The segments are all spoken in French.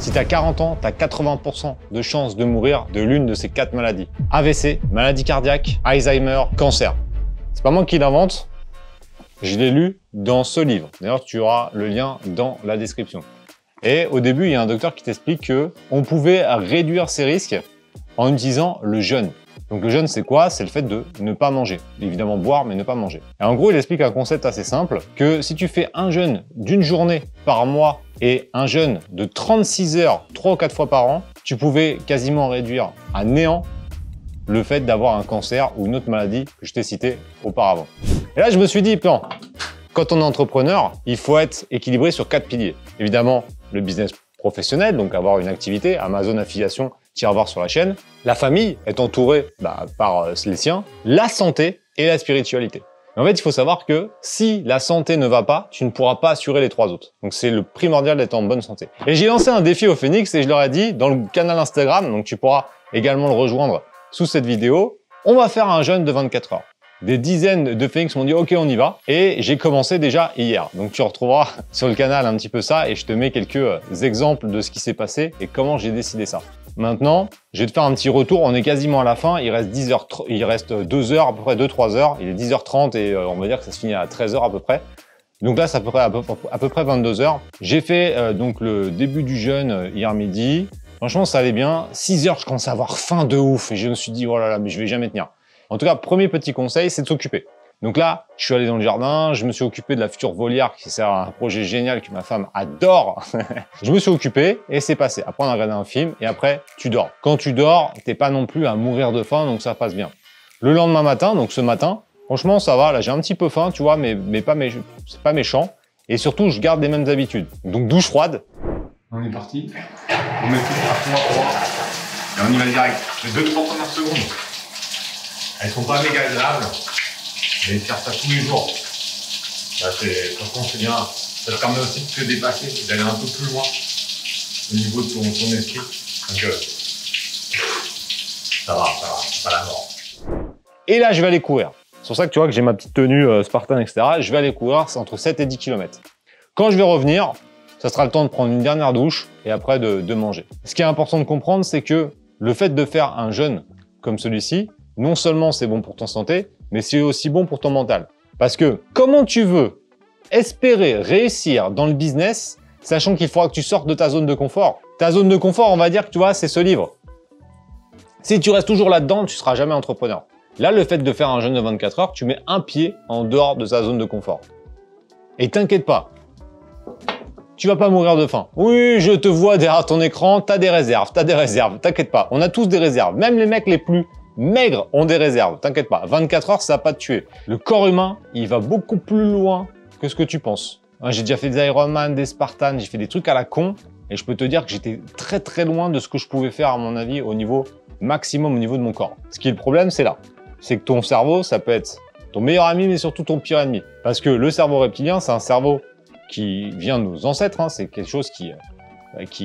Si tu as 40 ans, tu as 80% de chances de mourir de l'une de ces 4 maladies. AVC, maladie cardiaque, Alzheimer, cancer. C'est pas moi qui l'invente, je l'ai lu dans ce livre. D'ailleurs, tu auras le lien dans la description. Et au début, il y a un docteur qui t'explique qu'on pouvait réduire ces risques en utilisant le jeûne. Donc le jeûne, c'est quoi? C'est le fait de ne pas manger. Évidemment boire, mais ne pas manger. Et en gros, il explique un concept assez simple, que si tu fais un jeûne d'une journée par mois et un jeûne de 36 heures 3 ou 4 fois par an, tu pouvais quasiment réduire à néant le fait d'avoir un cancer ou une autre maladie que je t'ai cité auparavant. Et là, je me suis dit, plan, quand on est entrepreneur, il faut être équilibré sur 4 piliers. Évidemment, le business professionnel, donc avoir une activité, Amazon affiliation, tire voir sur la chaîne. La famille est entourée par les siens. La santé et la spiritualité. En fait, il faut savoir que si la santé ne va pas, tu ne pourras pas assurer les 3 autres. Donc, c'est le primordial d'être en bonne santé. Et j'ai lancé un défi au Phoenix et je leur ai dit, dans le canal Instagram, donc tu pourras également le rejoindre sous cette vidéo, on va faire un jeûne de 24 heures. Des dizaines de Phoenix m'ont dit « Ok, on y va ». Et j'ai commencé déjà hier. Donc, tu retrouveras sur le canal un petit peu ça et je te mets quelques exemples de ce qui s'est passé et comment j'ai décidé ça. Maintenant, je vais te faire un petit retour. On est quasiment à la fin. Il reste 10 heures, il reste 2 heures, à peu près 2-3 heures. Il est 10h30 et on va dire que ça se finit à 13h à peu près. Donc là, c'est à peu près 22 heures. J'ai fait donc le début du jeûne hier midi. Franchement, ça allait bien. 6 heures, je commençais à avoir faim de ouf et je me suis dit « Oh là là, mais je vais jamais tenir ». En tout cas, premier petit conseil, c'est de s'occuper. Donc là, je suis allé dans le jardin, je me suis occupé de la future volière qui sert à un projet génial que ma femme adore. Je me suis occupé et c'est passé. Après, on a regardé un film et après, tu dors. Quand tu dors, t'es pas non plus à mourir de faim, donc ça passe bien. Le lendemain matin, donc ce matin, franchement, ça va. Là, j'ai un petit peu faim, tu vois, mais c'est pas méchant. Et surtout, je garde les mêmes habitudes. Donc, douche froide. On est parti. On met tout rapidement à droite. Et on y va direct. Les 2-3 premières secondes. Elles sont pas méga agréables, mais faire ça tous les jours, franchement c'est bien. Ça te permet aussi de te dépasser, d'aller un peu plus loin au niveau de ton esprit. Donc ça va, c'est pas la mort. Et là, je vais aller courir. C'est pour ça que tu vois que j'ai ma petite tenue Spartan, etc. Je vais aller courir, c'est entre 7 et 10 km. Quand je vais revenir, ça sera le temps de prendre une dernière douche et après de manger. Ce qui est important de comprendre, c'est que le fait de faire un jeûne comme celui-ci, non seulement c'est bon pour ton santé, mais c'est aussi bon pour ton mental. Parce que comment tu veux espérer réussir dans le business, sachant qu'il faudra que tu sortes de ta zone de confort? Ta zone de confort, on va dire que tu vois, c'est ce livre. Si tu restes toujours là-dedans, tu ne seras jamais entrepreneur. Là, le fait de faire un jeûne de 24 heures, tu mets un pied en dehors de sa zone de confort. Et t'inquiète pas, tu vas pas mourir de faim. Oui, je te vois derrière ton écran, t'as des réserves, t'inquiète pas. On a tous des réserves, même les mecs les plus maigres ont des réserves, t'inquiète pas. 24 heures, ça va pas te tuer. Le corps humain, il va beaucoup plus loin que ce que tu penses. J'ai déjà fait des Ironman, des Spartans, j'ai fait des trucs à la con et je peux te dire que j'étais très très loin de ce que je pouvais faire à mon avis au niveau maximum, au niveau de mon corps. Ce qui est le problème, c'est là. C'est que ton cerveau, ça peut être ton meilleur ami, mais surtout ton pire ennemi. Parce que le cerveau reptilien, c'est un cerveau qui vient de nos ancêtres, hein, c'est quelque chose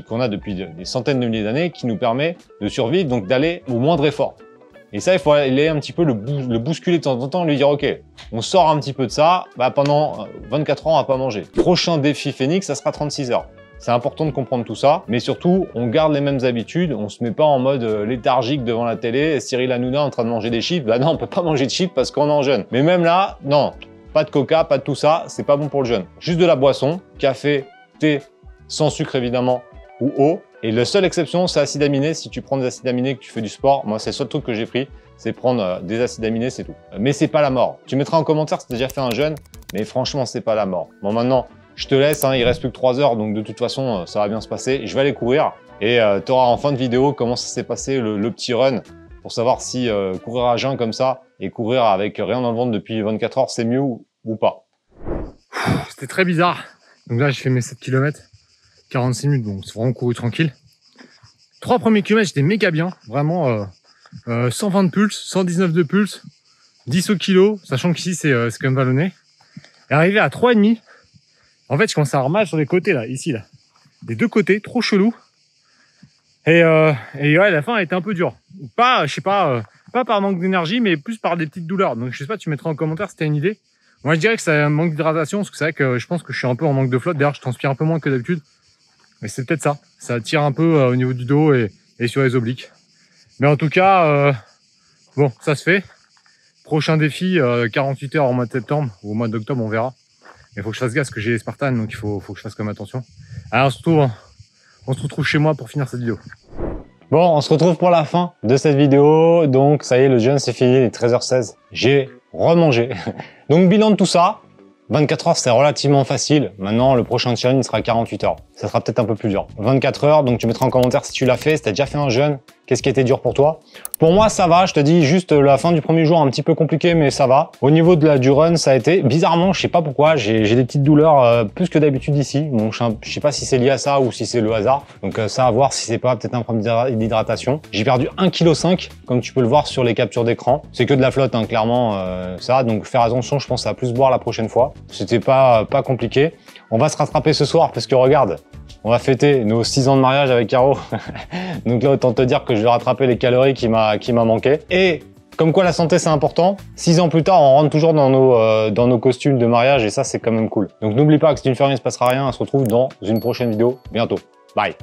qu'on a depuis des centaines de milliers d'années, qui nous permet de survivre, donc d'aller au moindre effort. Et ça, il faut aller un petit peu le bousculer de temps en temps, lui dire « Ok, on sort un petit peu de ça, pendant 24 ans, on va pas manger. » Prochain défi Phoenix, ça sera 36 heures. C'est important de comprendre tout ça, mais surtout, on garde les mêmes habitudes, on se met pas en mode léthargique devant la télé, Cyril Hanouna en train de manger des chips. Bah non, on peut pas manger de chips parce qu'on est en jeûne. Mais même là, non, pas de coca, pas de tout ça, c'est pas bon pour le jeûne. Juste de la boisson, café, thé, sans sucre évidemment, ou eau. Et la seule exception, c'est acide aminé. Si tu prends des acides aminés et que tu fais du sport, moi, c'est le seul truc que j'ai pris, c'est prendre des acides aminés, c'est tout. Mais c'est pas la mort. Tu mettras en commentaire si tu as déjà fait un jeûne, mais franchement, c'est pas la mort. Bon, maintenant, je te laisse, hein, il reste plus que 3 heures, donc de toute façon, ça va bien se passer. Je vais aller courir et tu auras en fin de vidéo comment ça s'est passé le petit run pour savoir si courir à jeun comme ça et courir avec rien dans le ventre depuis 24 heures, c'est mieux ou pas. C'était très bizarre. Donc là, j'ai fait mes 7 km. 46 minutes, donc c'est vraiment couru tranquille. 3 premiers kilomètres, j'étais méga bien, vraiment 120 de pulse, 119 de pulse, 10 au kilo, sachant qu'ici c'est quand même vallonné. Et arrivé à 3,5, en fait je commençais à avoir mal sur les côtés là, ici là, des deux côtés, trop chelou. Et ouais, la fin a été un peu dure. Pas, je sais pas, pas par manque d'énergie, mais plus par des petites douleurs. Donc je sais pas, tu mettras en commentaire si t'as une idée. Moi je dirais que c'est un manque d'hydratation, parce que c'est vrai que je pense que je suis un peu en manque de flotte. D'ailleurs je transpire un peu moins que d'habitude. Mais c'est peut-être ça. Ça tire un peu au niveau du dos et sur les obliques. Mais en tout cas, bon, ça se fait. Prochain défi, 48 heures au mois de septembre ou au mois d'octobre, on verra. Il faut que je fasse gaffe parce que j'ai les Spartans, donc il faut que je fasse quand même attention. Alors on se retrouve chez moi pour finir cette vidéo. Bon, on se retrouve pour la fin de cette vidéo. Donc, ça y est, le jeûne, c'est fini, il est 13h16. J'ai remangé. Donc, bilan de tout ça. 24 heures, c'est relativement facile. Maintenant, le prochain challenge sera 48 heures. Ça sera peut-être un peu plus dur. 24 heures, donc tu mettras en commentaire si tu l'as fait, si tu as déjà fait un jeûne, qu'est-ce qui a été dur pour toi. Pour moi, ça va. Je te dis juste la fin du premier jour, un petit peu compliqué, mais ça va. Au niveau du run, ça a été bizarrement, je sais pas pourquoi, j'ai des petites douleurs plus que d'habitude ici. Bon, je sais pas si c'est lié à ça ou si c'est le hasard. Donc ça, à voir si c'est pas peut-être un problème d'hydratation. J'ai perdu 1,5 kg, comme tu peux le voir sur les captures d'écran. C'est que de la flotte, hein, clairement, ça. Donc faire attention, je pense à plus boire la prochaine fois. C'était pas compliqué. On va se rattraper ce soir parce que regarde, on va fêter nos 6 ans de mariage avec Caro. Donc là, autant te dire que je vais rattraper les calories qui m'a manqué. Et comme quoi la santé c'est important, 6 ans plus tard, on rentre toujours dans nos costumes de mariage et ça c'est quand même cool. Donc n'oublie pas que si tu ne fais rien, il ne se passera rien. On se retrouve dans une prochaine vidéo bientôt. Bye.